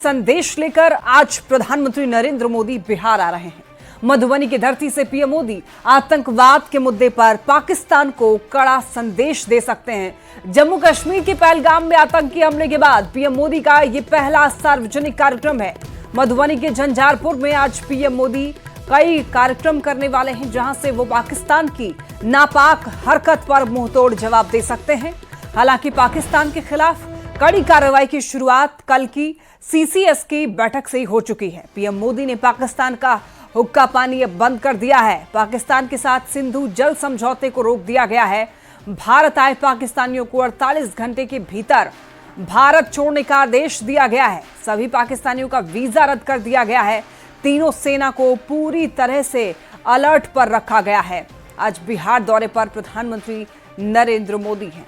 संदेश लेकर आज प्रधानमंत्री नरेंद्र मोदी बिहार आ रहे हैं। मधुबनी की धरती से पीएम मोदी आतंकवाद के मुद्दे पर पाकिस्तान को कड़ा संदेश दे सकते हैं। जम्मू कश्मीर के पहलगाम में आतंकी हमले के बाद पीएम मोदी का यह पहला सार्वजनिक कार्यक्रम है। मधुबनी के झंझारपुर में आज पीएम मोदी कई कार्यक्रम करने वाले हैं, जहां से वो पाकिस्तान की नापाक हरकत पर मुंहतोड़ जवाब दे सकते हैं। हालांकि पाकिस्तान के खिलाफ कड़ी कार्रवाई की शुरुआत कल की सीसीएस की बैठक से ही हो चुकी है। पीएम मोदी ने पाकिस्तान का हुक्का पानी अब बंद कर दिया है। पाकिस्तान के साथ सिंधु जल समझौते को रोक दिया गया है। भारत आए पाकिस्तानियों को 48 घंटे के भीतर भारत छोड़ने का आदेश दिया गया है। सभी पाकिस्तानियों का वीजा रद्द कर दिया गया है। तीनों सेना को पूरी तरह से अलर्ट पर रखा गया है। आज बिहार दौरे पर प्रधानमंत्री नरेंद्र मोदी हैं।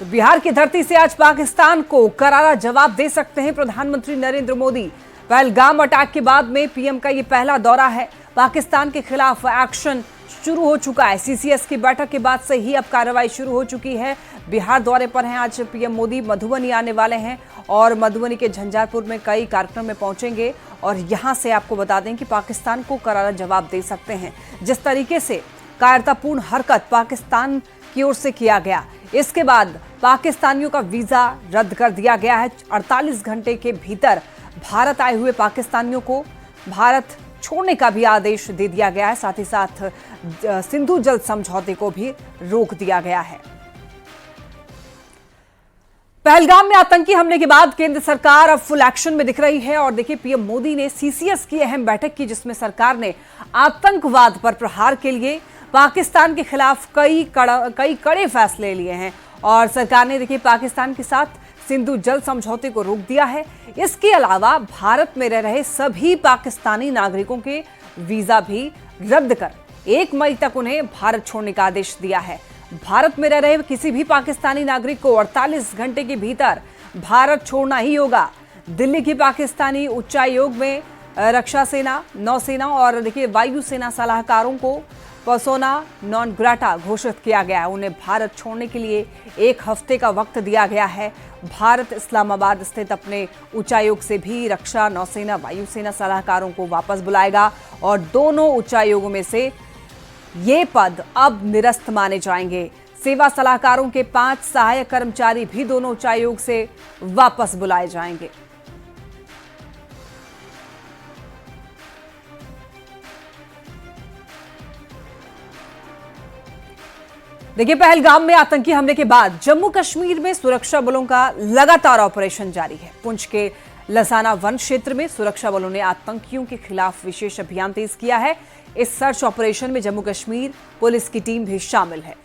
तो बिहार की धरती से आज पाकिस्तान को करारा जवाब दे सकते हैं प्रधानमंत्री नरेंद्र मोदी। पहलगाम अटैक के बाद में पीएम का ये पहला दौरा है। पाकिस्तान के खिलाफ एक्शन शुरू हो चुका है। सीसीएस की बैठक के बाद से ही अब कार्रवाई शुरू हो चुकी है। बिहार दौरे पर हैं आज पीएम मोदी। मधुबनी आने वाले हैं और मधुबनी के झंझारपुर में कई कार्यक्रम में पहुंचेंगे और यहां से आपको बता दें कि पाकिस्तान को करारा जवाब दे सकते हैं। जिस तरीके से कायरतापूर्ण हरकत पाकिस्तान की ओर से किया गया, इसके बाद पाकिस्तानियों का वीजा रद्द कर दिया गया है। 48 घंटे के भीतर भारत आए हुए पाकिस्तानियों को भारत छोड़ने का भी आदेश दे दिया गया है। साथ ही साथ सिंधु जल समझौते को भी रोक दिया गया है। पहलगाम में आतंकी हमले के बाद केंद्र सरकार अब फुल एक्शन में दिख रही है और देखिए पीएम मोदी ने सीसीएस की अहम बैठक की, जिसमें सरकार ने आतंकवाद पर प्रहार के लिए पाकिस्तान के खिलाफ कई कड़े फैसले लिए हैं और सरकार ने देखिए पाकिस्तान के साथ सिंधु जल समझौते को रोक दिया है। इसके अलावा भारत में रह रहे सभी पाकिस्तानी नागरिकों के वीजा भी रद्द कर 1 मई तक उन्हें भारत छोड़ने का आदेश दिया है। भारत में रह रहे किसी भी पाकिस्तानी नागरिक को 48 घंटे के भीतर भारत छोड़ना ही होगा। दिल्ली की पाकिस्तानी उच्चायोग में रक्षा सेना, नौसेना और देखिए वायुसेना सलाहकारों को पर्सोना नॉन ग्राटा घोषित किया गया है। उन्हें भारत छोड़ने के लिए 1 हफ्ते का वक्त दिया गया है। भारत इस्लामाबाद स्थित अपने उच्चायोग से भी रक्षा, नौसेना, वायुसेना सलाहकारों को वापस बुलाएगा और दोनों उच्चायोगों में से ये पद अब निरस्त माने जाएंगे। सेवा सलाहकारों के 5 सहायक कर्मचारी भी दोनों उच्चायोग से वापस बुलाए जाएंगे। देखिए पहलगाम में आतंकी हमले के बाद जम्मू कश्मीर में सुरक्षा बलों का लगातार ऑपरेशन जारी है। पुंछ के लसाना वन क्षेत्र में सुरक्षा बलों ने आतंकियों के खिलाफ विशेष अभियान तेज किया है। इस सर्च ऑपरेशन में जम्मू कश्मीर पुलिस की टीम भी शामिल है।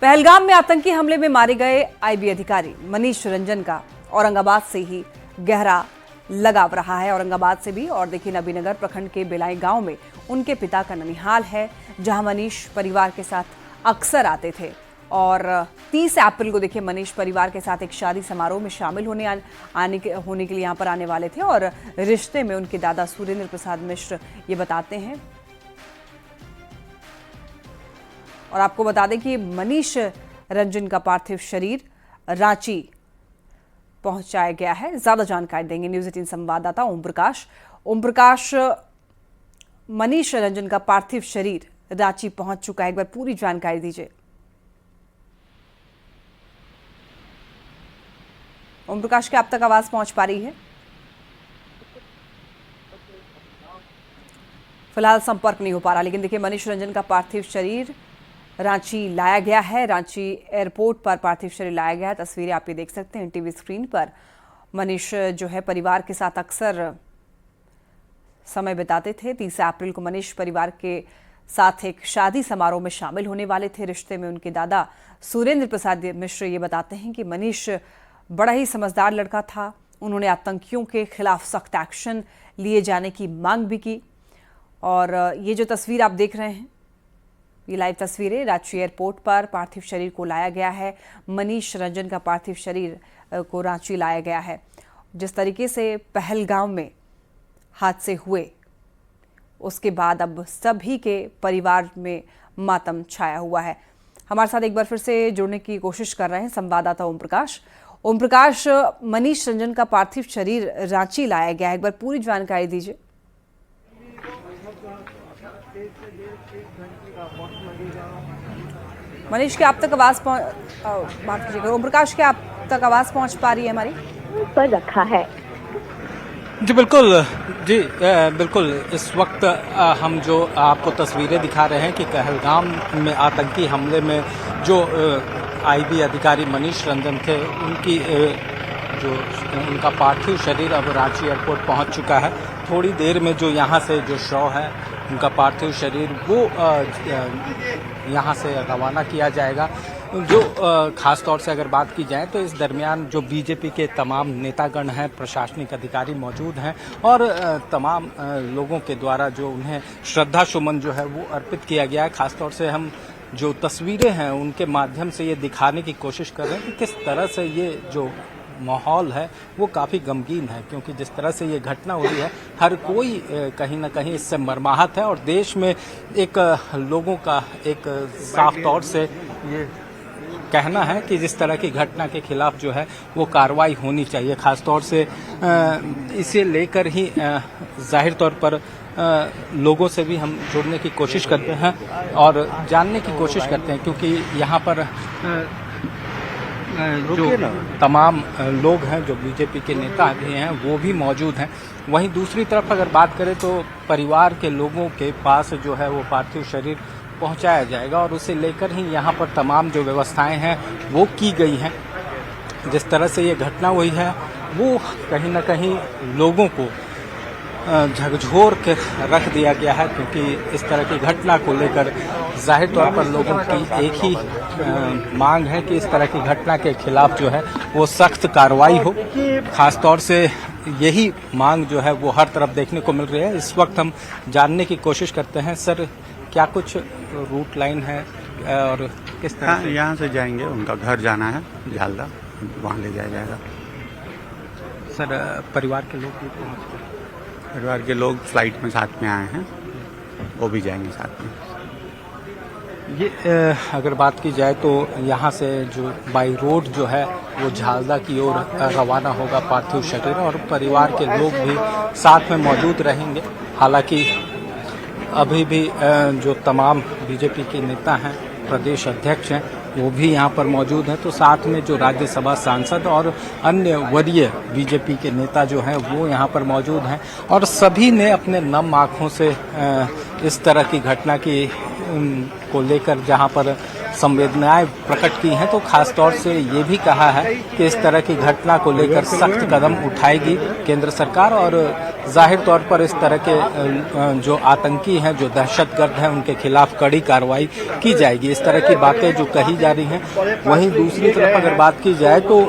पहलगाम में आतंकी हमले में मारे गए आईबी अधिकारी मनीष रंजन का औरंगाबाद से ही गहरा लगाव रहा है। औरंगाबाद से भी और देखिए नबीनगर प्रखंड के बेलाई गांव में उनके पिता का ननिहाल है, जहां मनीष परिवार के साथ अक्सर आते थे और 30 अप्रैल को देखिए मनीष परिवार के साथ एक शादी समारोह में शामिल होने के लिए यहां पर आने वाले थे और रिश्ते में उनके दादा सुरेंद्र प्रसाद मिश्र ये बताते हैं। और आपको बता दें कि मनीष रंजन का पार्थिव शरीर रांची पहुंचाया गया है। ज्यादा जानकारी देंगे न्यूज़ 18 संवाददाता ओम प्रकाश। मनीष रंजन का पार्थिव शरीर रांची पहुंच चुका है, एक बार पूरी जानकारी दीजिए। ओम प्रकाश, क्या अब तक आवाज पहुंच पा रही है? फिलहाल संपर्क नहीं हो पा रहा, लेकिन देखिए मनीष रंजन का पार्थिव शरीर रांची लाया गया है। रांची एयरपोर्ट पर पार्थिव शरीर लाया गया है। तस्वीरें आप ये देख सकते हैं टीवी स्क्रीन पर। मनीष जो है परिवार के साथ अक्सर समय बिताते थे। 30 अप्रैल को मनीष परिवार के साथ एक शादी समारोह में शामिल होने वाले थे। रिश्ते में उनके दादा सुरेंद्र प्रसाद मिश्र ये बताते हैं कि मनीष बड़ा ही समझदार लड़का था। उन्होंने आतंकियों के खिलाफ सख्त एक्शन लिए जाने की मांग भी की। और ये जो तस्वीर आप देख रहे हैं, ये लाइव तस्वीरें रांची एयरपोर्ट पर पार्थिव शरीर को लाया गया है। मनीष रंजन का पार्थिव शरीर को रांची लाया गया है। जिस तरीके से पहलगाम में हादसे हुए उसके बाद अब सभी के परिवार में मातम छाया हुआ है। हमारे साथ एक बार फिर से जुड़ने की कोशिश कर रहे हैं संवाददाता ओम प्रकाश। ओम प्रकाश, मनीष रंजन का पार्थिव शरीर रांची लाया गया है, एक बार पूरी जानकारी दीजिए। मनीष, क्या आप तक आवाज माफ कीजिएगा, ओम प्रकाश, क्या आप तक आवाज पहुंच पा रही है हमारी? पर रखा है जी बिल्कुल, जी बिल्कुल। इस वक्त हम जो आपको तस्वीरें दिखा रहे हैं कि कहलगाम में आतंकी हमले में जो आईबी अधिकारी मनीष रंजन थे, उनका पार्थिव शरीर अब रांची एयरपोर्ट पहुंच चुका है। थोड़ी देर में जो यहाँ से जो शव है, उनका पार्थिव शरीर वो यहाँ से रवाना किया जाएगा। जो खास तौर से अगर बात की जाए तो इस दरमियान जो बीजेपी के तमाम नेतागण हैं, प्रशासनिक अधिकारी मौजूद हैं और तमाम लोगों के द्वारा जो उन्हें श्रद्धा सुमन जो है वो अर्पित किया गया है। खास तौर से हम जो तस्वीरें हैं उनके माध्यम से ये दिखाने की कोशिश कर रहे हैं कि किस तरह से ये जो माहौल है वो काफ़ी गमगीन है, क्योंकि जिस तरह से ये घटना हुई है हर कोई कहीं ना कहीं इससे मर्माहत है और देश में एक लोगों का एक साफ तौर से ये कहना है कि जिस तरह की घटना के खिलाफ जो है वो कार्रवाई होनी चाहिए। खास तौर से इसे लेकर ही जाहिर तौर पर लोगों से भी हम जुड़ने की कोशिश करते हैं और जानने की कोशिश करते हैं, क्योंकि यहाँ पर जो तमाम लोग हैं, जो बीजेपी के नेता भी हैं, वो भी मौजूद हैं। वहीं दूसरी तरफ अगर बात करें तो परिवार के लोगों के पास जो है वो पार्थिव शरीर पहुंचाया जाएगा और उसे लेकर ही यहाँ पर तमाम जो व्यवस्थाएं हैं वो की गई हैं। जिस तरह से ये घटना हुई है वो कहीं ना कहीं लोगों को झकझोर के रख दिया गया है, क्योंकि इस तरह की घटना को लेकर जाहिर तौर पर लोगों की एक ही मांग है कि इस तरह की घटना के खिलाफ जो है वो सख्त कार्रवाई हो। खास तौर से यही मांग जो है वो हर तरफ देखने को मिल रही है। इस वक्त हम जानने की कोशिश करते हैं, सर क्या कुछ रूट लाइन है और किस तरह? हाँ, यहाँ से जाएंगे, उनका घर जाना है झालदा, वहाँ ले जाया जाएगा। सर परिवार के लोग भी पहुँच गए? परिवार के लोग फ्लाइट में साथ में आए हैं, वो भी जाएंगे साथ में। ये अगर बात की जाए तो यहाँ से जो बाई रोड जो है वो झालदा की ओर रवाना होगा पार्थिव शरीर और परिवार के लोग भी साथ में मौजूद रहेंगे। हालांकि अभी भी जो तमाम बीजेपी के नेता हैं, प्रदेश अध्यक्ष हैं, वो भी यहाँ पर मौजूद हैं, तो साथ में जो राज्यसभा सांसद और अन्य वरीय बीजेपी के नेता जो हैं वो यहाँ पर मौजूद हैं और सभी ने अपने नम आँखों से इस तरह की घटना की को लेकर जहाँ पर संवेदनाएं प्रकट की हैं, तो खास तौर से ये भी कहा है कि इस तरह की घटना को लेकर सख्त कदम उठाएगी केंद्र सरकार और जाहिर तौर पर इस तरह के जो आतंकी हैं, जो दहशतगर्द हैं, उनके खिलाफ कड़ी कार्रवाई की जाएगी। इस तरह की बातें जो कही जा रही हैं। वहीं दूसरी तरफ अगर बात की जाए तो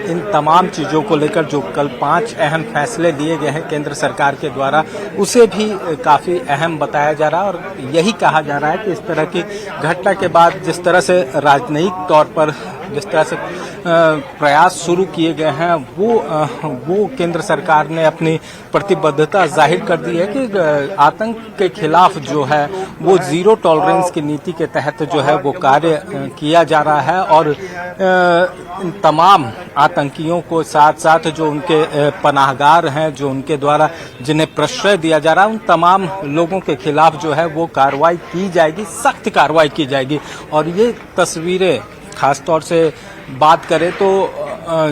इन तमाम चीज़ों को लेकर जो कल 5 अहम फैसले लिए गए हैं केंद्र सरकार के द्वारा, उसे भी काफ़ी अहम बताया जा रहा है और यही कहा जा रहा है कि इस तरह की घटना के बाद जिस तरह से राजनयिक तौर पर जिस तरह से प्रयास शुरू किए गए हैं वो केंद्र सरकार ने अपनी प्रतिबद्धता जाहिर कर दी है कि आतंक के खिलाफ जो है वो जीरो टॉलरेंस की नीति के तहत जो है वो कार्य किया जा रहा है और इन तमाम आतंकियों को साथ साथ जो उनके पनाहगार हैं, जो उनके द्वारा जिन्हें प्रश्रय दिया जा रहा है, उन तमाम लोगों के खिलाफ जो है वो कार्रवाई की जाएगी, सख्त कार्रवाई की जाएगी। और ये तस्वीरें खास तौर से बात करें तो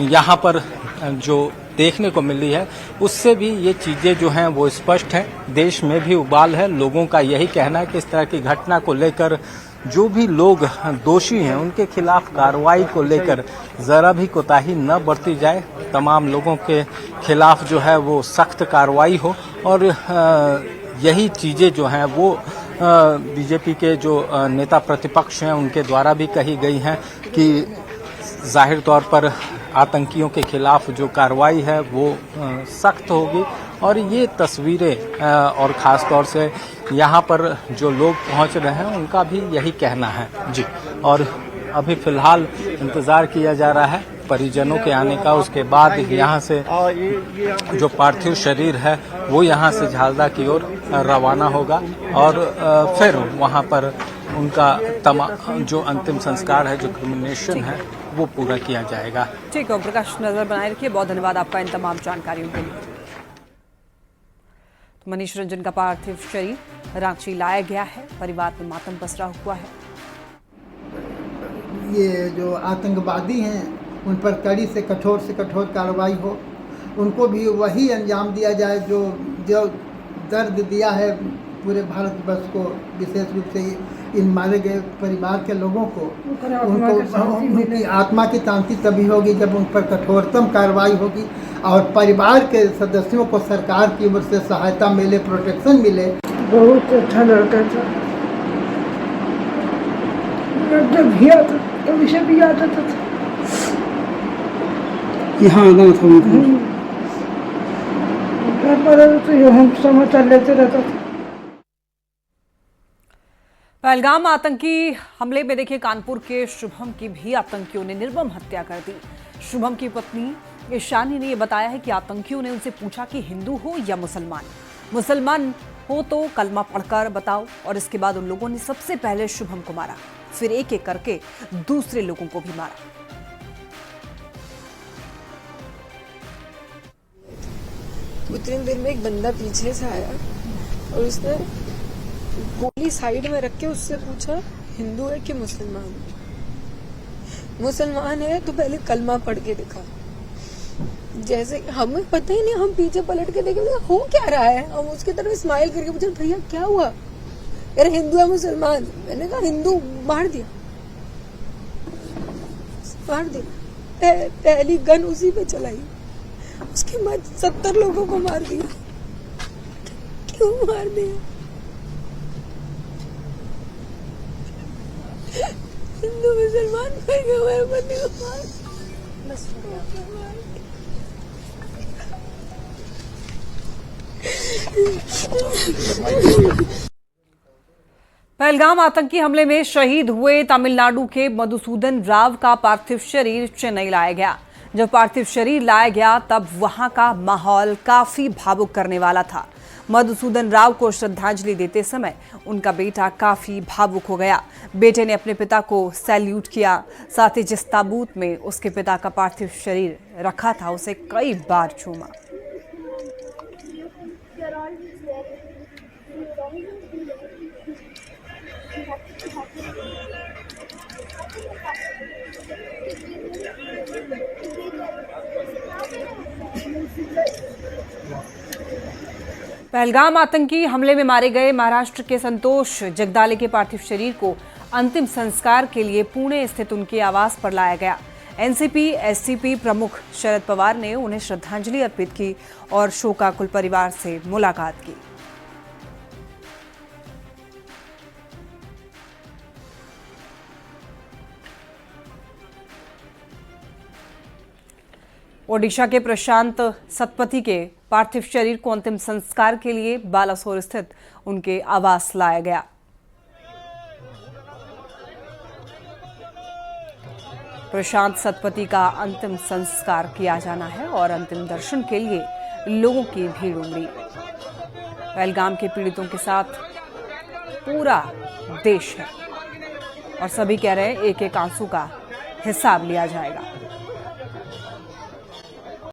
यहाँ पर जो देखने को मिली है उससे भी ये चीज़ें जो हैं वो स्पष्ट हैं। देश में भी उबाल है, लोगों का यही कहना है कि इस तरह की घटना को लेकर जो भी लोग दोषी हैं उनके खिलाफ कार्रवाई को लेकर ज़रा भी कोताही न बरती जाए, तमाम लोगों के खिलाफ जो है वो सख्त कार्रवाई हो और यही चीज़ें जो हैं वो बीजेपी के जो नेता प्रतिपक्ष हैं उनके द्वारा भी कही गई हैं कि जाहिर तौर पर आतंकियों के खिलाफ जो कार्रवाई है वो सख्त होगी। और ये तस्वीरें और ख़ास तौर से यहाँ पर जो लोग पहुँच रहे हैं उनका भी यही कहना है। जी, और अभी फिलहाल इंतजार किया जा रहा है परिजनों के आने का। उसके बाद यहाँ से जो पार्थिव शरीर है वो यहाँ से झालदा की ओर रवाना होगा और फिर वहाँ पर उनका जो अंतिम संस्कार है, जो क्रिमिनेशन है, वो पूरा किया जाएगा। ठीक है प्रकाश, नजर बनाए रखिए। बहुत धन्यवाद आपका इन तमाम जानकारियों के लिए। तो मनीष रंजन का पार्थिव शरीर रांची लाया गया है। परिवार में मातम पसरा हुआ है। ये जो आतंकवादी हैं उन पर कड़ी से कठोर कार्रवाई हो, उनको भी वही अंजाम दिया जाए जो दर्द दिया है पूरे भारतवर्ष को, विशेष रूप से इन मारे गए परिवार के लोगों को। उनकी आत्मा की शांति तभी होगी जब उन पर कठोरतम कार्रवाई होगी और परिवार के सदस्यों को सरकार की ओर से सहायता मिले, प्रोटेक्शन मिले। बहुत अच्छा लड़का था, जब भी आता तब इसे भी आता था। यहाँ आना था घर पर तो हम समाचार लेते रहता था। पहलगाम आतंकी हमले में देखिए कानपुर के शुभम की भी आतंकियों ने निर्मम हत्या कर दी। शुभम की पत्नी ईशानी ने यह बताया है कि आतंकियों ने उनसे पूछा कि हिंदू हो या मुसलमान हो तो कलमा पढ़कर बताओ, और इसके बाद उन लोगों ने सबसे पहले शुभम को मारा, फिर एक एक करके दूसरे लोगों को भी मारा। उतनी देर में एक बंदा पीछे से आया और उसने गोली साइड में रख के उससे पूछा हिंदू है कि मुसलमान। मुसलमान है तो पहले कलमा पढ़ के दिखा। जैसे हमें पता ही नहीं, हम पीछे पलट के देखे हो क्या रहा है, हम उसकी तरफ स्माइल करके पूछा भैया क्या हुआ, यार हिंदू है मुसलमान। मैंने कहा हिंदू, मार दिया। पहली गन उसी पे चलाई, उसके बाद 70 लोगों को मार दिया। क्यों मार दिया? हिंदू मुसलमान करके हमारे पति को मार। पहलगाम आतंकी हमले में शहीद हुए तमिलनाडु के मधुसूदन राव का पार्थिव शरीर चेन्नई लाया गया। जब पार्थिव शरीर लाया गया तब वहां का माहौल काफी भावुक करने वाला था। मधुसूदन राव को श्रद्धांजलि देते समय उनका बेटा काफी भावुक हो गया। बेटे ने अपने पिता को सैल्यूट किया, साथ ही जिस ताबूत में उसके पिता का पार्थिव शरीर रखा था उसे कई बार चूमा। पहलगाम आतंकी हमले में मारे गए महाराष्ट्र के संतोष जगदाले के पार्थिव शरीर को अंतिम संस्कार के लिए पुणे स्थित उनके आवास पर लाया गया। एनसीपी एससीपी प्रमुख शरद पवार ने उन्हें श्रद्धांजलि अर्पित की और शोकाकुल परिवार से मुलाकात की। ओडिशा के प्रशांत सतपथी के पार्थिव शरीर को अंतिम संस्कार के लिए बालासोर स्थित उनके आवास लाया गया। प्रशांत सतपथी का अंतिम संस्कार किया जाना है और अंतिम दर्शन के लिए लोगों की भीड़ उमड़ी। पहलगाम के पीड़ितों के साथ पूरा देश है और सभी कह रहे हैं एक एक आंसू का हिसाब लिया जाएगा।